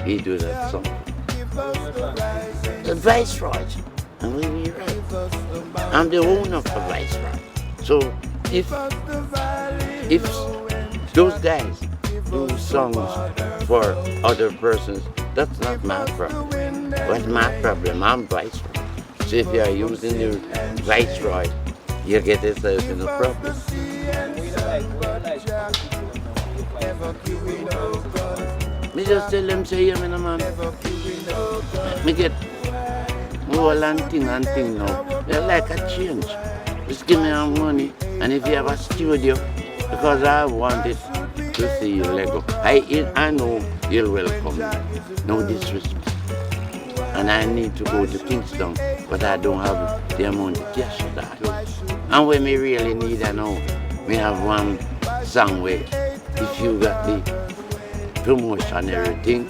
he do that song. The viceroy. And we be right. I'm the owner for viceroy. So if those guys do songs for other persons, that's not my problem. What's my problem? I'm viceroy. So if you are using the viceroy, you get yourself in a problem. Me just tell them say, yeah, man. Me get whole and thing now. They like a change. Just give me some money, and if you have a studio, because I wanted to see you Lego. I know you're welcome. No disrespect. And I need to go to Kingston, but I don't have the amount of cash for that. And when we really need, I know, we have one song where if you got the promotion and everything,